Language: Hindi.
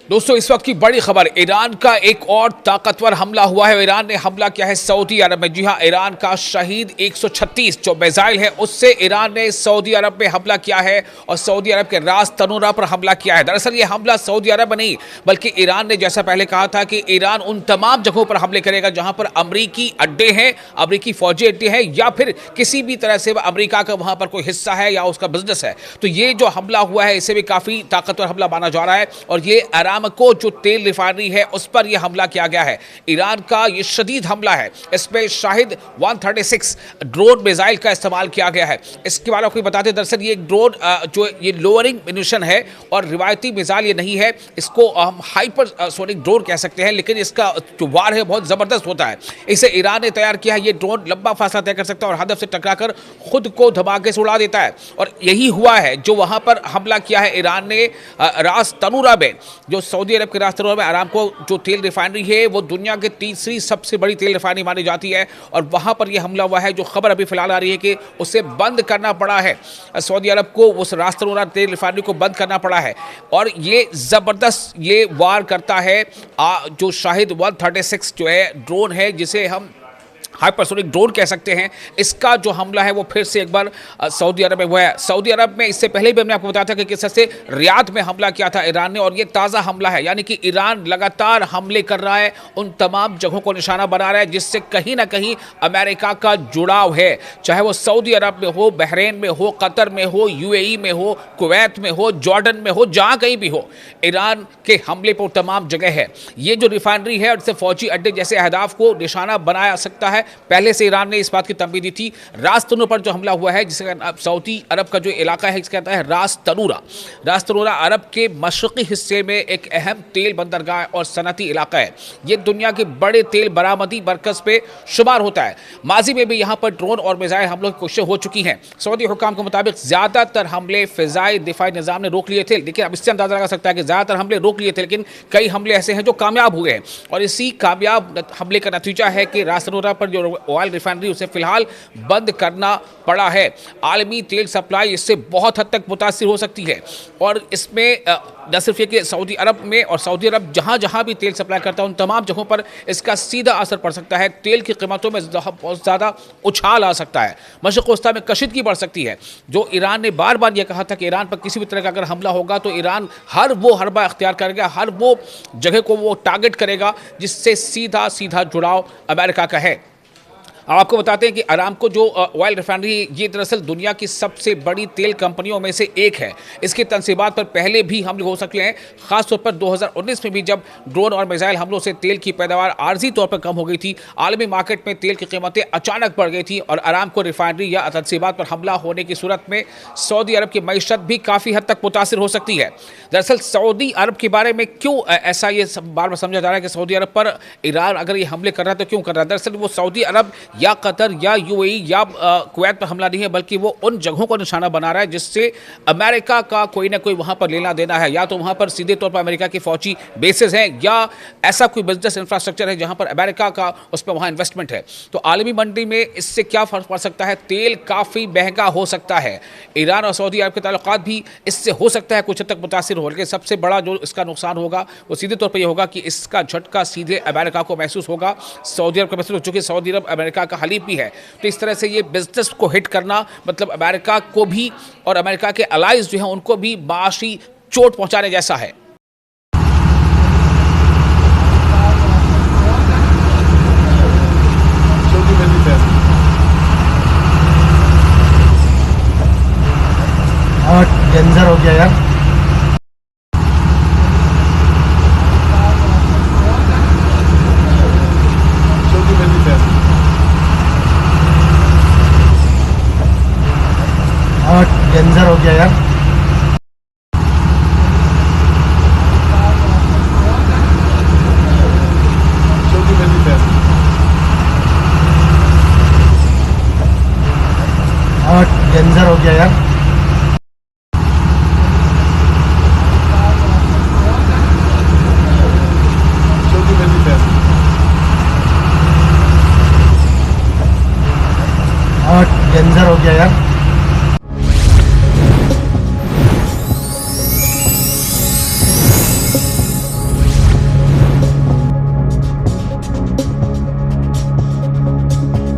दोस्तों, इस वक्त की बड़ी खबर, ईरान का एक और ताकतवर हमला हुआ है। ईरान ने हमला किया है सऊदी अरब में। जी हां, ईरान का शहीद 136 जो मिसाइल है उससे ईरान ने सऊदी अरब में हमला किया है और सऊदी अरब के रास तनूरा पर हमला किया है। दरअसल ये हमला सऊदी अरब में नहीं बल्कि ईरान ने जैसा पहले कहा था कि ईरान उन तमाम जगहों पर हमले करेगा जहां पर अमरीकी अड्डे हैं, अमरीकी फौजी अड्डे हैं या फिर किसी भी तरह से अमरीका का वहां पर कोई हिस्सा है या उसका बिजनेस है। तो ये जो हमला हुआ है इसे भी काफी ताकतवर हमला माना जा रहा है और ये अरामको जो तेल रिफाइनरी है उस पर यह हमला किया गया है। ईरान का यह शदीद हमला है। इसमें शाहिद 136 ड्रोन मिसाइल का इस्तेमाल किया गया है। इसके बारे में आपको बताते हैं, दरअसल ये एक ड्रोन जो ये लोअरिंग मिशन है और रिवायती मिसाइल ये नहीं है। इसको हम हाइपर सोनिक ड्रोन कह सकते हैं, लेकिन इसका जो वार है बहुत जबरदस्त होता है। इसे ईरान ने तैयार किया है। ये ड्रोन लंबा फासला तय कर सकता है और हदफ से टकराकर खुद को धमाके से उड़ा देता है और यही हुआ है जो वहां पर हमला किया है ईरान ने रास तनूरा में, जो सऊदी अरब के रास तनूरा में अरामको जो तेल रिफाइनरी है वो दुनिया की तीसरी सबसे बड़ी तेल रिफाइनरी मानी जाती है और वहां पर यह हमला हुआ है। जो खबर अभी फिलहाल आ रही है कि उसे बंद करना पड़ा है, सऊदी अरब को उस रास तनूरा तेल रिफाइनरी को बंद करना पड़ा है और ये जबरदस्त ये वार करता है जो शाहिद 136 जो है ड्रोन है, जिसे हम हाइपरसोनिक ड्रोन कह सकते हैं। इसका जो हमला है वो फिर से एक बार सऊदी अरब में हुआ है। सऊदी अरब में इससे पहले भी हमने आपको बताया था कि किस तरह से रियाद में हमला किया था ईरान ने और ये ताज़ा हमला है। यानी कि ईरान लगातार हमले कर रहा है, उन तमाम जगहों को निशाना बना रहा है जिससे कहीं ना कहीं अमेरिका का जुड़ाव है, चाहे वो सऊदी अरब में हो, बहरीन में हो, कतर में हो, यूएई में हो, कुवैत में हो, जॉर्डन में हो, जहाँ कहीं भी हो, ईरान के हमले पर तमाम जगह है। ये जो रिफाइनरी है और इससे फौजी अड्डे जैसे अहदाफ को निशाना बनाया सकता है। पहले से ईरान ने इस बात की तंबीह दी थी। रास तनूरा पर जो हमला हुआ है, जिसे सऊदी अरब का जो इलाका है इसका कहता है रास तनूरा। रास तनूरा अरब के मशरकी हिस्से में एक अहम तेल बंदरगाह और सनती इलाका है। ये दुनिया के बड़े तेल बरामदी मरकज पे शुमार होता है। माजी में भी यहाँ पर ड्रोन और मिसाइल हमलों की कोशिशें हो चुकी हैं। सऊदी हुकाम के मुताबिक ज़्यादातर हमले फ़िज़ाई दिफाई निज़ाम ने रोक लिए थे, लेकिन अब इससे अंदाजा लगा सकता है कि ज़्यादातर हमले रोक लिए थे, लेकिन कई हमले ऐसे हैं जो कामयाब हुए हैं और इसी कामयाब हमले का नतीजा है कि रास तनूरा पर जो ऑयल रिफाइनरी उसे फिलहाल बंद करना पड़ा है। आलमी तेल सप्लाई इससे बहुत हद तक मुतासिर हो सकती है और इसमें न सिर्फ ये कि सऊदी अरब में और सऊदी अरब जहाँ जहाँ भी तेल सप्लाई करता है उन तमाम जगहों पर इसका सीधा असर पड़ सकता है। तेल की कीमतों में बहुत ज़्यादा उछाल आ सकता है, मशरिक़ वस्ता में कशीदगी बढ़ सकती है। जो ईरान ने बार बार यह कहा था कि ईरान पर किसी भी तरह का अगर हमला होगा तो ईरान हर वो हरबा अख्तियार करेगा, हर वो जगह को वो टारगेट करेगा जिससे सीधा सीधा जुड़ाव अमेरिका का है। अब आपको बताते हैं कि अरामको जो ऑयल रिफाइनरी ये दरअसल दुनिया की सबसे बड़ी तेल कंपनियों में से एक है। इसकी तनसीबात पर पहले भी हमले हो सकते हैं, ख़ासतौर पर 2019 में भी जब ड्रोन और मिसाइल हमलों से तेल की पैदावार आर्जी तौर पर कम हो गई थी। आलमी मार्केट में तेल की कीमतें अचानक बढ़ गई थी और अरामको रिफाइनरी या तनसीबात पर हमला होने की सूरत में सऊदी अरब की मईशत भी काफ़ी हद तक मुतासिर हो सकती है। दरअसल सऊदी अरब के बारे में क्यों ऐसा ये बार बार समझा जा रहा है कि सऊदी अरब पर ईरान अगर ये हमले कर रहा है तो क्यों कर रहा है? दरअसल वो सऊदी अरब या कतर या यूएई या कुवैत पर हमला नहीं है, बल्कि वो उन जगहों को निशाना बना रहा है जिससे अमेरिका का कोई ना कोई वहां पर लेना देना है। या तो वहां पर सीधे तौर पर अमेरिका की फौजी बेसेस हैं या ऐसा कोई बिजनेस इंफ्रास्ट्रक्चर है जहां पर अमेरिका का उस पर वहां इन्वेस्टमेंट है। तो आलमी मंडी में इससे क्या फर्क पड़ सकता है? तेल काफ़ी महंगा हो सकता है। ईरान और सऊदी अरब के ताल्लुकात भी इससे हो सकता है कुछ हद तक मुतासिर हो, लेकिन सबसे बड़ा जो इसका नुकसान होगा वो सीधे तौर पर यह होगा कि इसका झटका सीधे अमेरिका को महसूस होगा, सऊदी अरब को महसूस हो, चूँकि सऊदी अरब अमेरिका का हलीफ भी है। तो इस तरह से ये बिजनेस को हिट करना मतलब अमेरिका को भी और अमेरिका के अलाइज जो हैं उनको भी माशी चोट पहुंचाने जैसा है।